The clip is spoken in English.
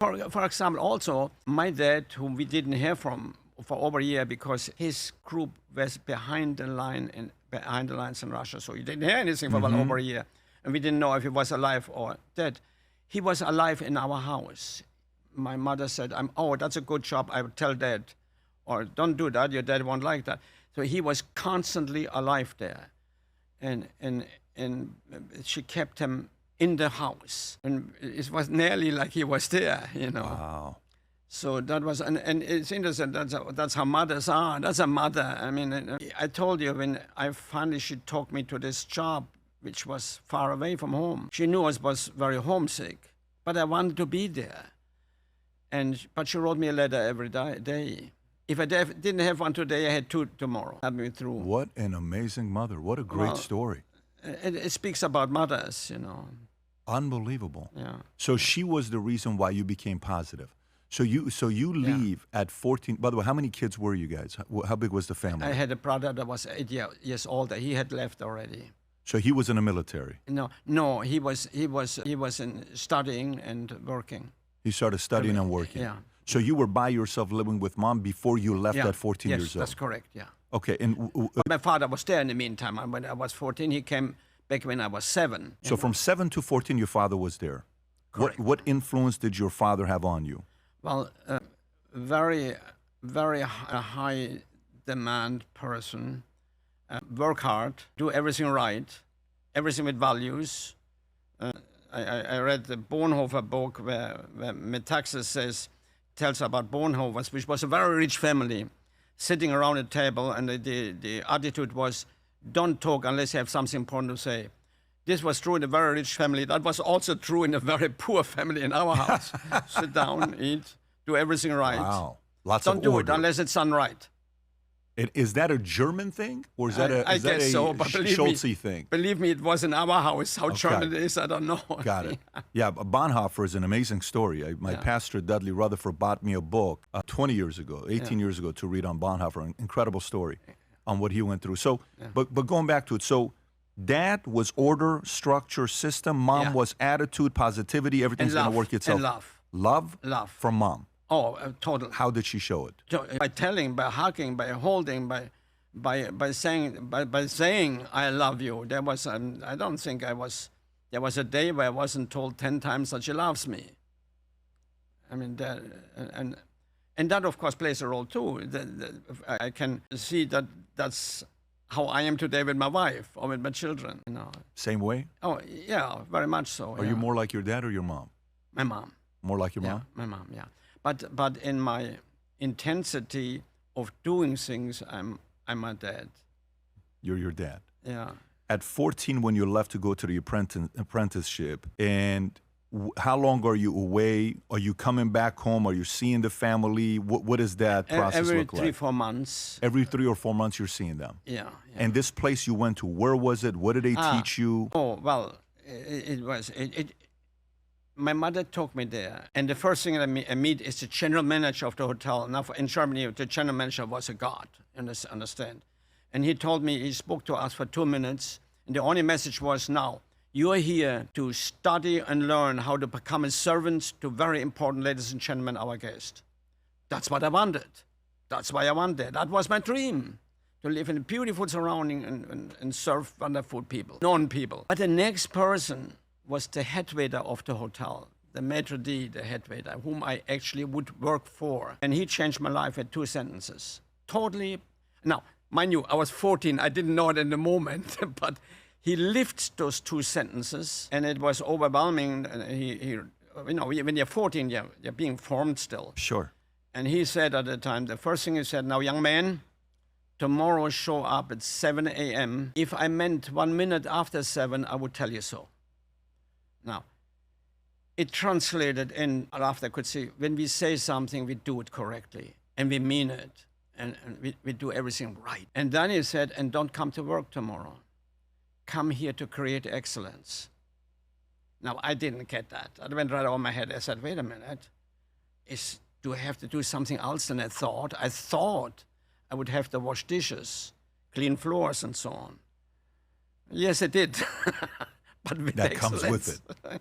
For example, also, my dad, whom we didn't hear from for over a year because his group was behind the lines in Russia, so you didn't hear anything for well over a year, and we didn't know if he was alive or dead. He was alive in our house. My mother said, "Oh, that's a good job. I would tell Dad," or "Don't do that. Your dad won't like that." So he was constantly alive there, and she kept him in the house, and it was nearly like he was there, you know. Wow. So that was, and it's interesting. That's how mothers are. That's a mother. I mean, I told you when she took me to this job, which was far away from home. She knew I was very homesick, but I wanted to be there. But she wrote me a letter every day. If I didn't have one today, I had two tomorrow. Help me through. What an amazing mother! What a great story. It speaks about mothers, you know. Unbelievable. Yeah. So she was the reason why you became positive. So you leave at 14. By the way, how many kids were you guys? How big was the family? I had a brother that was 8 years older. He had left already. So he was in the military. No, he was studying and working. He started studying and working. Yeah. So you were by yourself living with mom before you left at 14 years old. Yes, that's correct. Yeah. Okay, and my father was there in the meantime. When I was 14, he came back when I was 7. So from 7 to 14, your father was there. Correct. What influence did your father have on you? Well, very, very high demand person. Work hard, do everything right, everything with values. I read the Bonhoeffer book where Metaxas tells about Bonhoeffer, which was a very rich family, sitting around a table, and the attitude was, don't talk unless you have something important to say. This was true in a very rich family. That was also true in a very poor family in our house. Sit down, eat, do everything right. Wow, lots don't of do order. it unless it's done right. Is that a German thing, or is that a Schulze thing? Believe me, it was in our house. How German it is, I don't know. Got it. Yeah, Bonhoeffer is an amazing story. My pastor, Dudley Rutherford, bought me a book 20 years ago, 18 years ago, to read on Bonhoeffer. An incredible story on what he went through. So, but going back to it, so Dad was order, structure, system. Mom was attitude, positivity. Everything's going to work itself. And love. Love? Love. From Mom. Oh, total. How did she show it? By telling, by hugging, by holding, by saying I love you. There was I don't think there was a day where I wasn't told 10 times that she loves me. I mean, and that of course plays a role too. I can see that that's how I am today with my wife or with my children. You know. Same way? Oh yeah, very much so. Are you more like your dad or your mom? My mom. More like your mom? My mom. Yeah. But in my intensity of doing things, I'm my dad. You're your dad. Yeah. At 14, when you left to go to the apprenticeship, and how long are you away? Are you coming back home? Are you seeing the family? What does that process look like? Every 3-4 months. Every 3 or 4 months, you're seeing them. Yeah. And this place you went to, where was it? What did they teach you? Oh well, my mother took me there, and the first thing I meet is the general manager of the hotel. Now, in Germany, the general manager was a god, understand? And he told me, he spoke to us for 2 minutes, and the only message was, now, you are here to study and learn how to become a servant to very important ladies and gentlemen, our guest. That's what I wanted. That's why I wanted. That was my dream, to live in a beautiful surrounding and serve wonderful people, known people. But the next person was the head waiter of the hotel, the maitre d', the head waiter, whom I actually would work for. And he changed my life with 2 sentences. Totally. Now, mind you, I was 14. I didn't know it in the moment, but he lived those 2 sentences, and it was overwhelming. You know, when you're 14, you're being formed still. Sure. And he said at the time, the first thing he said, now, young man, tomorrow show up at 7 a.m. If I meant 1 minute after 7, I would tell you so. Now, it translated in, after I could see, when we say something, we do it correctly, and we mean it, and we do everything right. And then he said, and don't come to work tomorrow. Come here to create excellence. Now, I didn't get that. That went right over my head. I said, wait a minute. Do I have to do something else than I thought? I thought I would have to wash dishes, clean floors, and so on. Yes, I did. But with that excellence. comes with it.